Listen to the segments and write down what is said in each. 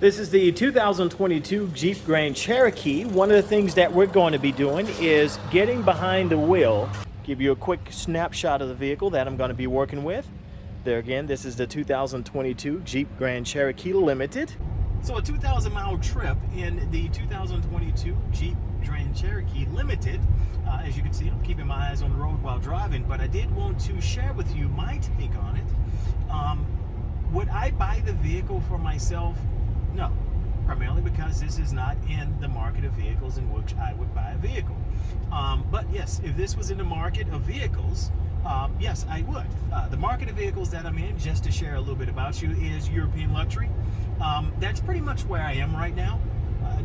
This is the 2022 Jeep Grand Cherokee. One of the things that we're going to be doing is getting behind the wheel. Give you a quick snapshot of the vehicle that I'm going to be working with. There again, this is the 2022 Jeep Grand Cherokee Limited. So a 2,000-mile trip in the 2022 Jeep Grand Cherokee Limited. As you can see, I'm keeping my eyes on the road while driving, but I did want to share with you my take on it. Would I buy the vehicle for myself? No, primarily because this is not in the market of vehicles in which I would buy a vehicle. But yes, if this was in the market of vehicles, yes, I would. The market of vehicles that I'm in, just to share a little bit about you, is European luxury. That's pretty much where I am right now.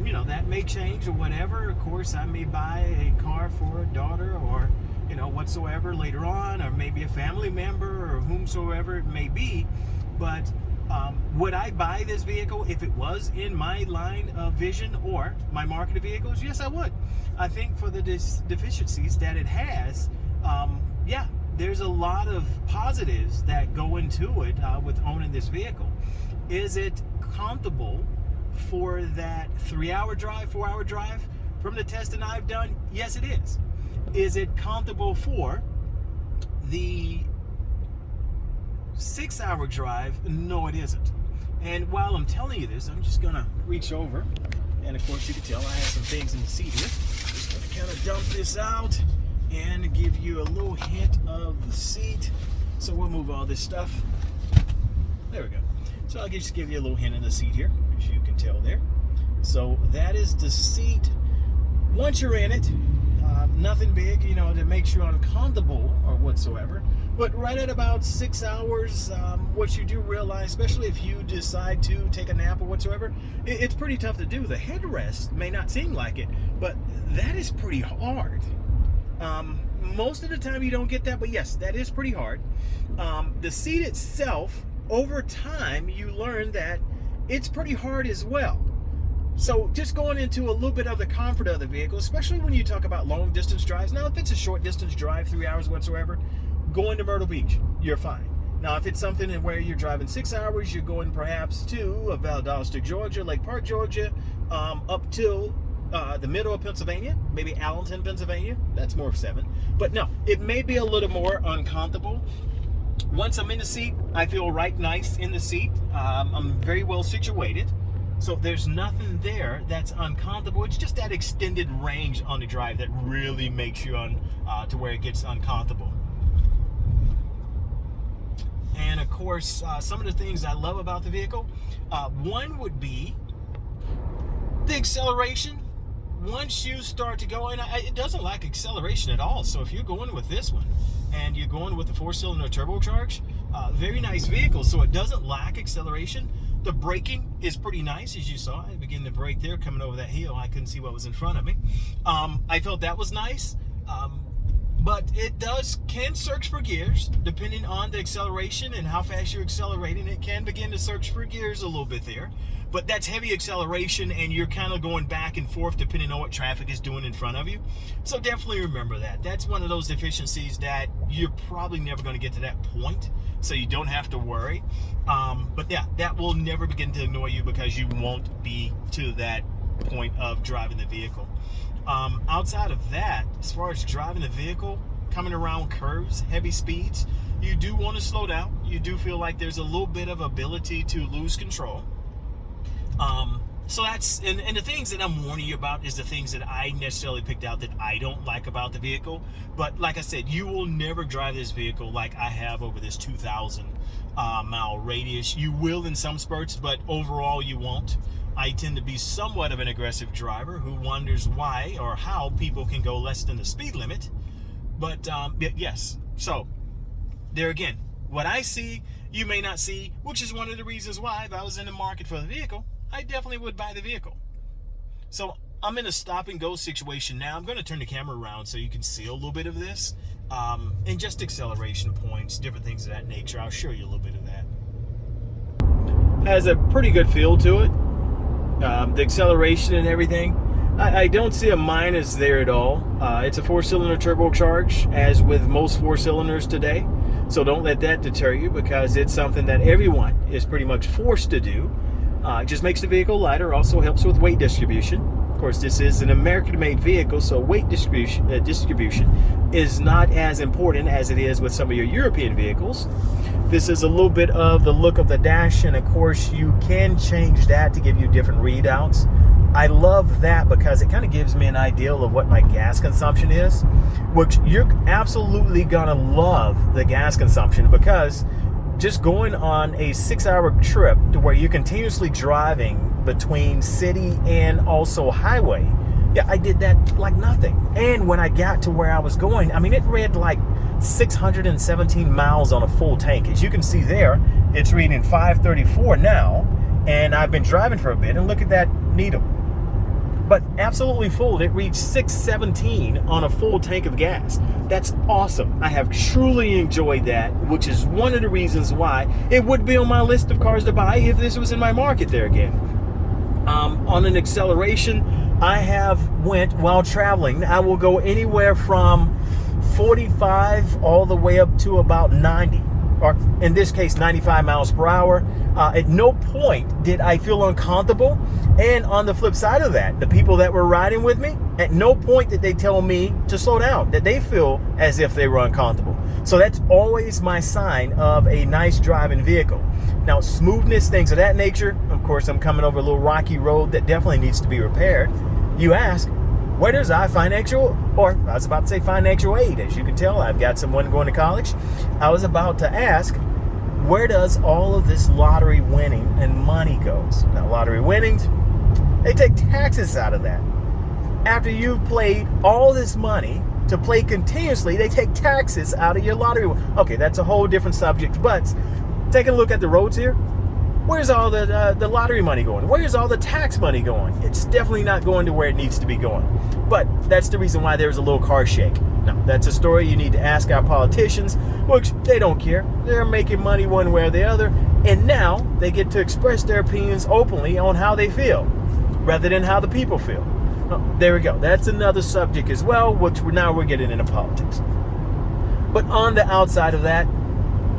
You know, that may change or whatever. Of course, I may buy a car for a daughter or, you know, whatsoever later on, or maybe a family member or whomsoever it may be. But would I buy this vehicle if it was in my line of vision or my market of vehicles? Yes, I would. I think for the deficiencies that it has, yeah, there's a lot of positives that go into it with owning this vehicle. Is it comfortable for that 3-hour drive, 4-hour drive? From the testing I've done, yes, it is. Is it comfortable for the 6-hour drive? No, it isn't. And while I'm telling you this, I'm just gonna reach over, and of course you can tell I have some things in the seat here. Just gonna kind of dump this out and give you a little hint of the seat. So we'll move all this stuff. There we go. So I'll just give you a little hint of the seat here, as you can tell there. So that is the seat. Once you're in it, nothing big, you know, that makes you uncomfortable or whatsoever. But right at about 6 hours, what you do realize, especially if you decide to take a nap or whatsoever, it's pretty tough to do. The headrest may not seem like it, but that is pretty hard. Most of the time you don't get that, but yes, that is pretty hard. The seat itself, over time, you learn that it's pretty hard as well. So just going into a little bit of the comfort of the vehicle, especially when you talk about long distance drives. Now, if it's a short distance drive, 3 hours whatsoever, going to Myrtle Beach, you're fine. Now, if it's something where you're driving 6 hours, you're going perhaps to Valdosta, Georgia, Lake Park, Georgia, up till the middle of Pennsylvania, maybe Allenton, Pennsylvania. That's more of 7. But no, it may be a little more uncomfortable. Once I'm in the seat, I feel right nice in the seat. I'm very well situated. So there's nothing there that's uncomfortable. It's just that extended range on the drive that really makes you to where it gets uncomfortable. And of course, some of the things I love about the vehicle, one would be the acceleration. Once you start to go, and it doesn't lack acceleration at all. So if you're going with this one and you're going with the 4-cylinder turbocharged, very nice vehicle. So it doesn't lack acceleration. The braking is pretty nice, as you saw. I began to brake there coming over that hill. I couldn't see what was in front of me. I felt that was nice. But it can search for gears depending on the acceleration and how fast you're accelerating. It can begin to search for gears a little bit there, but that's heavy acceleration and you're kind of going back and forth depending on what traffic is doing in front of you. So definitely remember that. That's one of those deficiencies that you're probably never going to get to that point, so you don't have to worry. But yeah, that will never begin to annoy you because you won't be to that point of driving the vehicle. Outside of that, as far as driving the vehicle, coming around curves, heavy speeds, you do want to slow down. You do feel like there's a little bit of ability to lose control. So that's, and the things that I'm warning you about is the things that I necessarily picked out that I don't like about the vehicle. But like I said, you will never drive this vehicle like I have over this 2,000 mile radius. You will in some spurts, but overall you won't. I tend to be somewhat of an aggressive driver who wonders why or how people can go less than the speed limit. But yes, so there again, what I see, you may not see, which is one of the reasons why if I was in the market for the vehicle, I definitely would buy the vehicle. So I'm in a stop and go situation now. I'm going to turn the camera around so you can see a little bit of this. And just acceleration points, different things of that nature. I'll show you a little bit of that. Has a pretty good feel to it. The acceleration and everything, I don't see a minus there at all. It's a 4-cylinder turbocharged, as with most 4-cylinders today. So don't let that deter you, because it's something that everyone is pretty much forced to do. It just makes the vehicle lighter, also helps with weight distribution. Of course, this is an American-made vehicle, so weight distribution is not as important as it is with some of your European vehicles. This is a little bit of the look of the dash, and of course, you can change that to give you different readouts. I love that because it kind of gives me an idea of what my gas consumption is, which you're absolutely gonna love the gas consumption, because just going on a 6-hour trip to where you're continuously driving between city and also highway, yeah, I did that like nothing. And when I got to where I was going, I mean, it read like 617 miles on a full tank. As you can see there, it's reading 534 now, and I've been driving for a bit, and look at that needle. But absolutely full. It reached 617 on a full tank of gas. That's awesome. I have truly enjoyed that, which is one of the reasons why it would be on my list of cars to buy if this was in my market there again. On an acceleration, I have went while traveling. I will go anywhere from 45 all the way up to about 90, or in this case 95 miles per hour. At no point did I feel uncomfortable. And on the flip side of that, the people that were riding with me, at no point did they tell me to slow down, that they feel as if they were uncomfortable. So that's always my sign of a nice driving vehicle. Now, smoothness, things of that nature, of course, I'm coming over a little rocky road that definitely needs to be repaired. You ask, where does I financial, or I was about to say financial aid. As you can tell, I've got someone going to college. I was about to ask, where does all of this lottery winning and money goes? Now, lottery winnings, they take taxes out of that. After you've played all this money to play continuously, they take taxes out of your lottery. Okay, that's a whole different subject, but taking a look at the roads here, where's all the lottery money going? Where's all the tax money going? It's definitely not going to where it needs to be going. But that's the reason why there's a little car shake. Now, that's a story you need to ask our politicians, which they don't care. They're making money one way or the other, and now they get to express their opinions openly on how they feel, rather than how the people feel. There we go. That's another subject as well, which now we're getting into politics. But on the outside of that,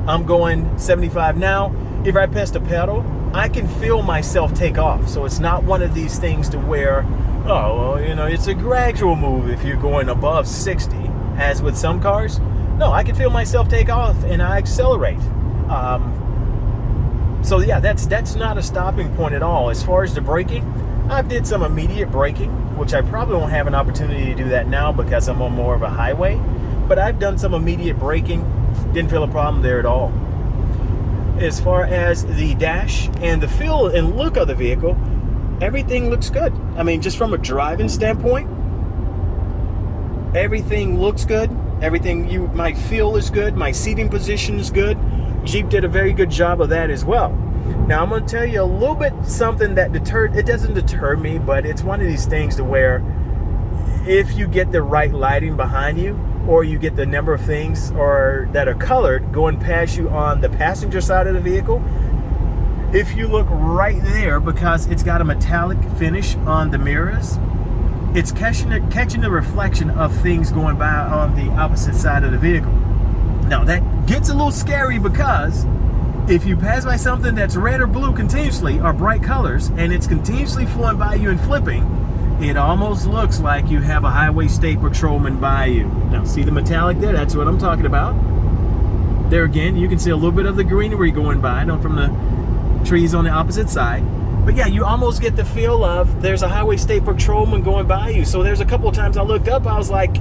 I'm going 75 now. If I press the pedal, I can feel myself take off. So it's not one of these things to where, oh, well, you know, it's a gradual move if you're going above 60, as with some cars. No, I can feel myself take off and I accelerate. So yeah, that's not a stopping point at all. As far as the braking, I did some immediate braking, which I probably won't have an opportunity to do that now because I'm on more of a highway. But I've done some immediate braking, didn't feel a problem there at all. As far as the dash and the feel and look of the vehicle, everything looks good. I mean, just from a driving standpoint, everything looks good. Everything you might feel is good. My seating position is good. Jeep did a very good job of that as well. Now, I'm going to tell you a little bit something that it doesn't deter me, but it's one of these things to where if you get the right lighting behind you, or you get the number of things or that are colored going past you on the passenger side of the vehicle, if you look right there, because it's got a metallic finish on the mirrors, it's catching the reflection of things going by on the opposite side of the vehicle. Now, that gets a little scary because if you pass by something that's red or blue continuously, or bright colors, and it's continuously flowing by you and flipping, it almost looks like you have a highway state patrolman by you. Now, see the metallic there? That's what I'm talking about. There again, you can see a little bit of the greenery going by, from the trees on the opposite side. But yeah, you almost get the feel of there's a highway state patrolman going by you. So there's a couple of times I looked up, I was like,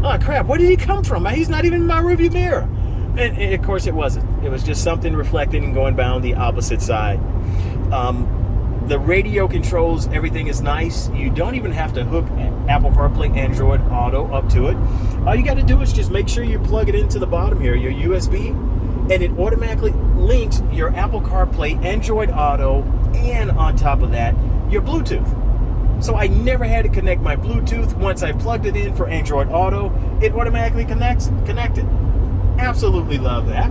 oh crap, where did he come from? He's not even in my rearview mirror. And of course it wasn't. It was just something reflecting and going by on the opposite side. The radio controls, everything is nice. You don't even have to hook Apple CarPlay, Android Auto up to it. All you got to do is just make sure you plug it into the bottom here, your USB, and it automatically links your Apple CarPlay, Android Auto, and on top of that, your Bluetooth. So I never had to connect my Bluetooth. Once I plugged it in for Android Auto, it automatically connected. Absolutely love that.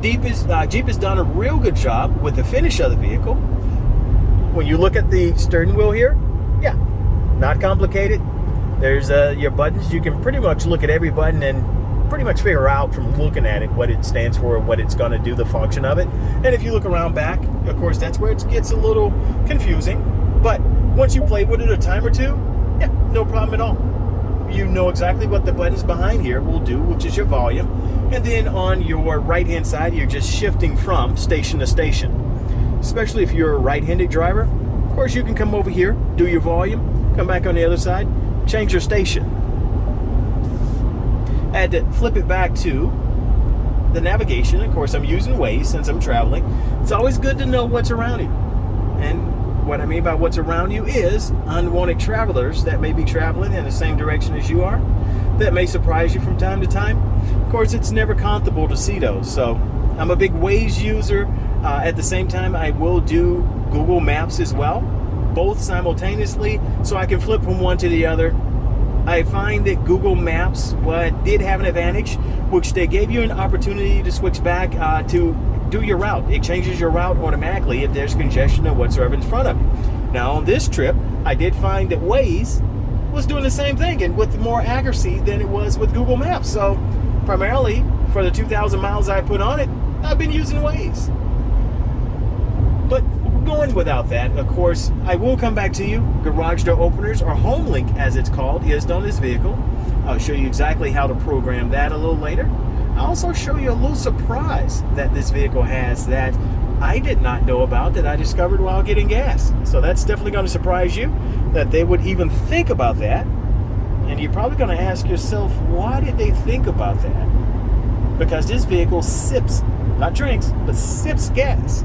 Jeep has done a real good job with the finish of the vehicle. When you look at the steering wheel here, yeah, not complicated. There's your buttons. You can pretty much look at every button and pretty much figure out from looking at it what it stands for, what it's going to do, the function of it. And if you look around back, of course, that's where it gets a little confusing. But once you play with it a time or two, yeah, no problem at all. You know exactly what the buttons behind here will do, which is your volume. And then on your right-hand side, you're just shifting from station to station. Especially if you're a right-handed driver, of course, you can come over here, do your volume, come back on the other side, change your station. I had to flip it back to the navigation. Of course, I'm using Waze since I'm traveling. It's always good to know what's around you. And what I mean by what's around you is unwanted travelers that may be traveling in the same direction as you are, that may surprise you from time to time. Of course, it's never comfortable to see those. So I'm a big Waze user. At the same time, I will do Google Maps as well, both simultaneously, so I can flip from one to the other. I find that Google Maps did have an advantage, which they gave you an opportunity to switch back to do your route. It changes your route automatically if there's congestion or whatsoever in front of you. Now, on this trip, I did find that Waze was doing the same thing and with more accuracy than it was with Google Maps. So, primarily, for the 2,000 miles I put on it, I've been using Waze. But going without that, of course, I will come back to you. Garage door openers, or home link as it's called, is on this vehicle. I'll show you exactly how to program that a little later. I'll also show you a little surprise that this vehicle has that I did not know about, that I discovered while getting gas. So that's definitely going to surprise you, that they would even think about that. And you're probably going to ask yourself, why did they think about that? Because this vehicle sips, not drinks, but sips gas.